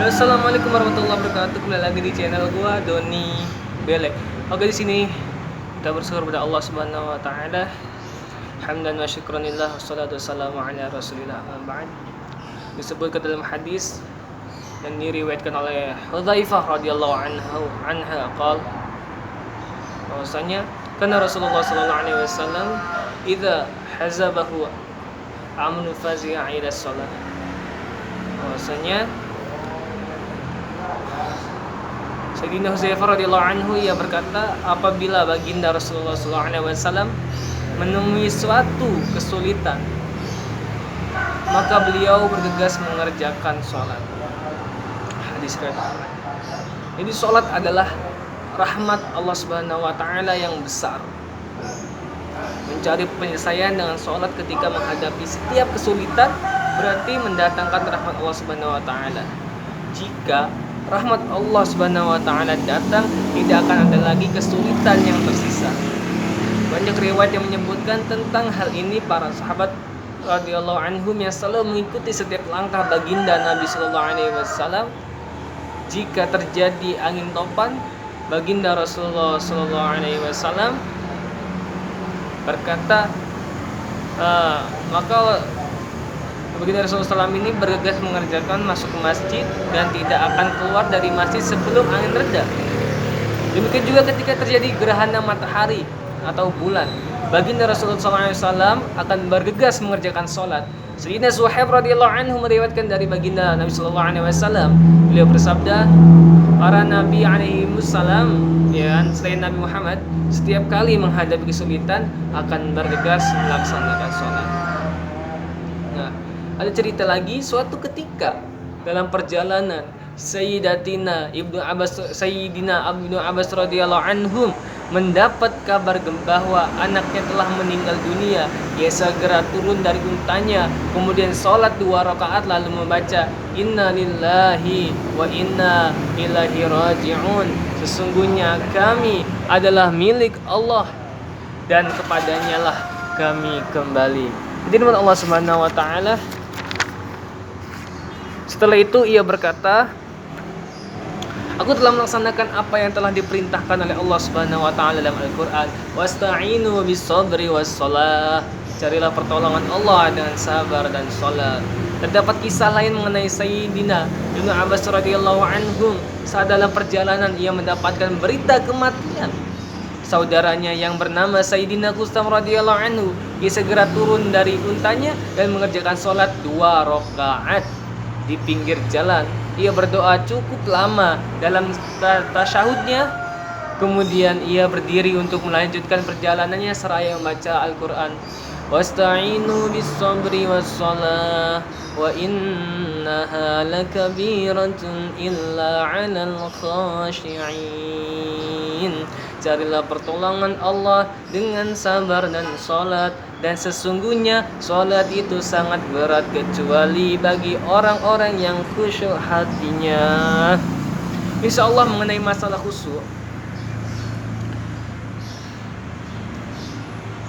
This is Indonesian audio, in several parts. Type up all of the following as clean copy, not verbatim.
Assalamualaikum warahmatullahi wabarakatuh. Kembali lagi di channel gua Doni Belek. Oke, di sini kita bersyukur pada Allah Subhanahu wa taala. Hamdan wa syukranillah wassalatu wassalamu ala Rasulillah amma ba'd. Disebutkan dalam hadis yang diriwayatkan oleh Hudzaifah radhiyallahu anha bahwasanya karena Rasulullah sallallahu alaihi wasallam idza hazabahu amnu fazi'a ila shalah. Bahwasanya Sayyidina Hudzaifah radhiyallahu anhu ia berkata, apabila baginda Rasulullah sallallahu alaihi wasallam menemui suatu kesulitan, maka beliau bergegas mengerjakan sholat. Hadis riwayat. Jadi sholat adalah rahmat Allah Subhanahu wa taala yang besar. Mencari penyelesaian dengan sholat ketika menghadapi setiap kesulitan berarti mendatangkan rahmat Allah Subhanahu wa taala. Jika rahmat Allah Subhanahu wa taala datang, tidak akan ada lagi kesulitan yang tersisa. Banyak riwayat yang menyebutkan tentang hal ini. Para sahabat radhiyallahu anhum yang selalu mengikuti setiap langkah baginda Nabi sallallahu alaihi wasallam. Jika terjadi angin topan, baginda Rasulullah sallallahu alaihi wasallam berkata, maka baginda Rasulullah SAW ini bergegas mengerjakan masuk ke masjid dan tidak akan keluar dari masjid sebelum angin reda. Demikian juga ketika terjadi gerhana matahari atau bulan, baginda Rasulullah SAW akan bergegas mengerjakan sholat. Sayyidina Suhaib radhiyallahu anhu meriwayatkan dari baginda Nabi sallallahu alaihi wasallam, beliau bersabda, para nabi alaihi wassalam, ya, selain Nabi Muhammad, setiap kali menghadapi kesulitan akan bergegas melaksanakan sholat. Nah, ada cerita lagi, suatu ketika dalam perjalanan Sayyidina Ibnu Abbas radhiyallahu anhum mendapat kabar bahwa anaknya telah meninggal dunia. Ia segera turun dari untanya, kemudian sholat 2 rakaat lalu membaca Inna lillahi wa inna ilaihi raji'un. Sesungguhnya kami adalah milik Allah dan kepadanya lah kami kembali. Jadi Allah Subhanahu wa taala. Setelah itu ia berkata, aku telah melaksanakan apa yang telah diperintahkan oleh Allah Subhanahu wa taala dalam Al-Qur'an. Wasta'inu bis-sabri was-shalah. Carilah pertolongan Allah dengan sabar dan salat. Terdapat kisah lain mengenai Sayyidina Ibnu Abbas radhiyallahu anhum. Saat dalam perjalanan ia mendapatkan berita kematian saudaranya yang bernama Sayyidina Kustam radhiyallahu anhu. Ia segera turun dari untanya dan mengerjakan salat 2 rakaat di pinggir jalan. Ia berdoa cukup lama dalam tasyahudnya. Kemudian ia berdiri untuk melanjutkan perjalanannya seraya membaca Al-Quran. Wasta'inu bis-sabri was-shalah wa innaha lakabiratun illa 'alal khashi'in. Carilah pertolongan Allah dengan sabar dan salat, dan sesungguhnya salat itu sangat berat kecuali bagi orang-orang yang khusyuk hatinya. Insyaallah mengenai masalah khusyuk,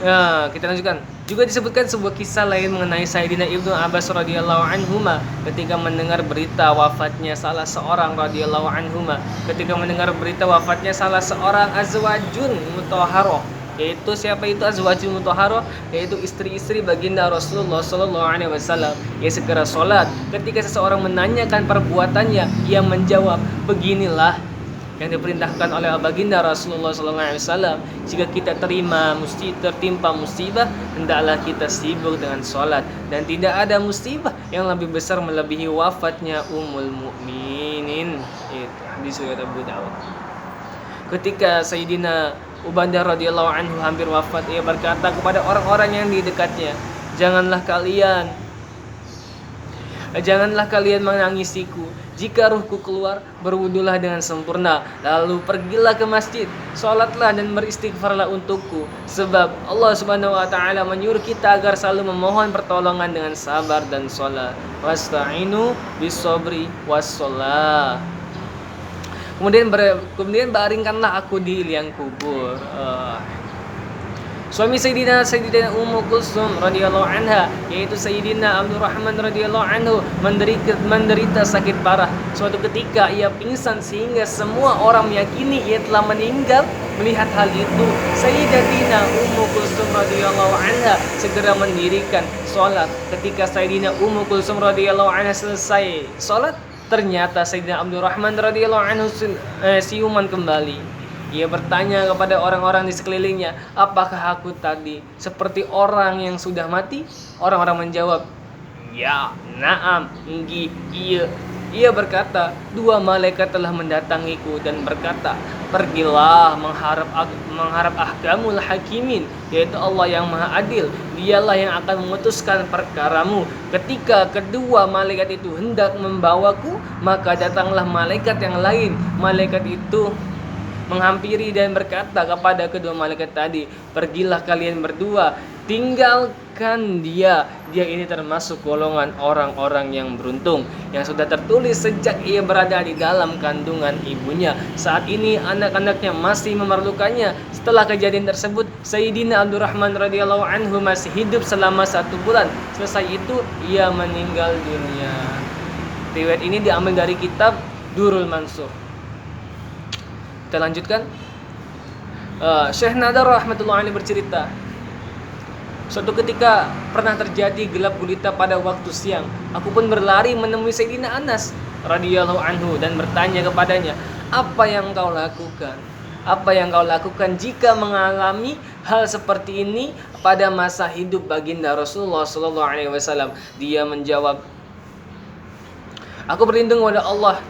ya, kita lanjutkan. Juga disebutkan sebuah kisah lain mengenai Sayyidina Ibnu Abbas radhiyallahu anhuma ketika mendengar berita wafatnya salah seorang azwajun mutahharah. Yaitu siapa itu azwajun mutahharah? Yaitu istri-istri baginda Rasulullah sallallahu alaihi wasallam. Ia segera salat. Ketika seseorang menanyakan perbuatannya, ia menjawab, beginilah yang diperintahkan oleh baginda Rasulullah SAW. Jika kita tertimpa musibah, hendaklah kita sibuk dengan sholat, dan tidak ada musibah yang lebih besar melebihi wafatnya Ummul Mukminin. Itu hadis riwayat Abu Dawud. Ketika Sayyidina Ubadah radhiyallahu anhu hampir wafat, ia berkata kepada orang-orang yang di dekatnya, janganlah kalian menangisiku. Jika ruhku keluar, berwudulah dengan sempurna, lalu pergilah ke masjid, sholatlah dan beristighfarlah untukku. Sebab Allah Subhanahu wa taala menyuruh kita agar selalu memohon pertolongan dengan sabar dan sholat. Wasta'inu bis-sabri was-shalah. Kemudian baringkanlah aku di liang kubur. Suami Sayyidina Ummu Kulsum radhiyallahu anha, yaitu Sayyidina Abdurrahman radhiyallahu anhu, menderita sakit parah. Suatu ketika ia pingsan sehingga semua orang meyakini ia telah meninggal. Melihat hal itu, Sayyidatina Ummu Kulsum radhiyallahu anha segera mendirikan sholat. Ketika Sayyidina Ummu Kulsum radhiyallahu anha selesai sholat, ternyata Sayyidina Abdurrahman radhiyallahu anhu siuman kembali. Ia bertanya kepada orang-orang di sekelilingnya, apakah aku tadi seperti orang yang sudah mati? Orang-orang menjawab, ya, naam, enggi, iya. Ia berkata, dua malaikat telah mendatangiku dan berkata, pergilah mengharap ahkamul hakimin, yaitu Allah yang maha adil. Dialah yang akan memutuskan perkaramu. Ketika kedua malaikat itu hendak membawaku, maka datanglah malaikat yang lain. Malaikat itu menghampiri dan berkata kepada kedua malaikat tadi, pergilah kalian berdua, tinggalkan dia. Dia ini termasuk golongan orang-orang yang beruntung, yang sudah tertulis sejak ia berada di dalam kandungan ibunya. Saat ini anak-anaknya masih memerlukannya. Setelah kejadian tersebut, Sayyidina Abdurrahman radhiyallahu anhu masih hidup selama 1 bulan. Selesai itu ia meninggal dunia. Riwayat ini diambil dari kitab Durrul Mansur. Kita lanjutkan. Syekh Nadar rahmatullahi alaihi bercerita, suatu ketika pernah terjadi gelap gulita pada waktu siang. Aku pun berlari menemui Sayyidina Anas radhiyallahu anhu dan bertanya kepadanya, apa yang kau lakukan? Apa yang kau lakukan jika mengalami hal seperti ini pada masa hidup baginda Rasulullah sallallahu alaihi wasallam? Dia menjawab, aku berlindung kepada Allah.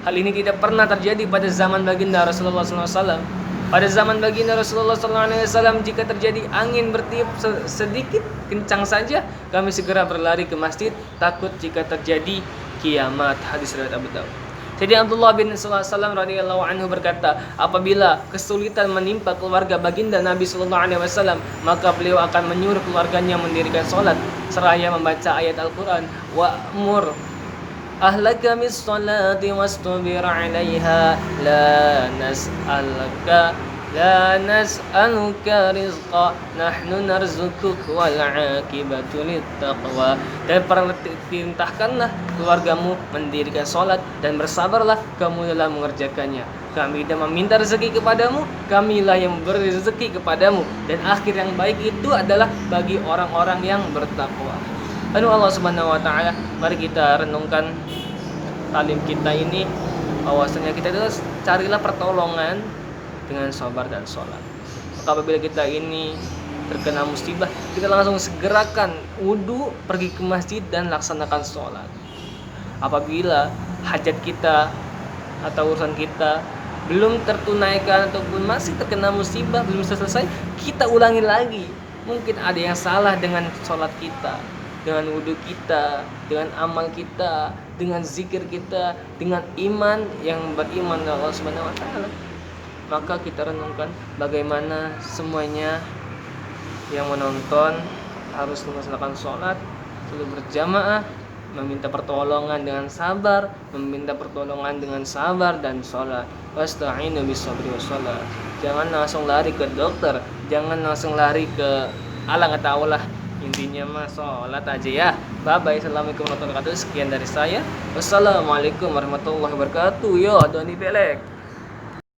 Hal ini tidak pernah terjadi pada zaman baginda Rasulullah SAW. Pada zaman baginda Rasulullah SAW, jika terjadi angin bertiup sedikit kencang saja, kami segera berlari ke masjid, takut jika terjadi kiamat. Hadis riwayat Abu Dawud. Jadi Abdullah bin Salam radhiyallahu anhu berkata, apabila kesulitan menimpa keluarga baginda Nabi sallallahu alaihi wasallam, maka beliau akan menyuruh keluarganya mendirikan salat seraya membaca ayat Al-Qur'an, wa'mur ahlaka bis salati wastabir 'alaiha la nas'aluka rizqa nahnu narzukuk wal 'aqibatu littaqwa. Dan perintahkanlah keluargamu mendirikan salat dan bersabarlah kamu dalam mengerjakannya. Kami tidak meminta rezeki kepadamu, kamilah yang memberi rezeki kepadamu, dan akhir yang baik itu adalah bagi orang-orang yang bertakwa. Lalu Allah Subhanahu wa taala, mari kita renungkan talim kita ini, bahwasanya kita itu carilah pertolongan dengan sabar dan sholat. Maka apabila kita ini terkena musibah, kita langsung segerakan wudu, pergi ke masjid dan laksanakan sholat. Apabila hajat kita atau urusan kita belum tertunaikan ataupun masih terkena musibah, belum selesai, kita ulangi lagi. Mungkin ada yang salah dengan sholat kita, dengan wudhu kita, dengan amal kita, dengan zikir kita, dengan iman yang beriman kepada Allah Subhanahu wa taala. Maka kita renungkan bagaimana semuanya yang menonton harus melaksanakan sholat selalu berjamaah, meminta pertolongan dengan sabar, dan sholat. Wasta'inu bis-sabri was-shalah. Jangan langsung lari ke dokter, jangan langsung lari ke alang ataulah. Intinya mah sholat aja ya. Bye-bye. Assalamualaikum warahmatullahi wabarakatuh. Sekian dari saya. Wassalamualaikum warahmatullahi wabarakatuh. Yo, Doni Belek.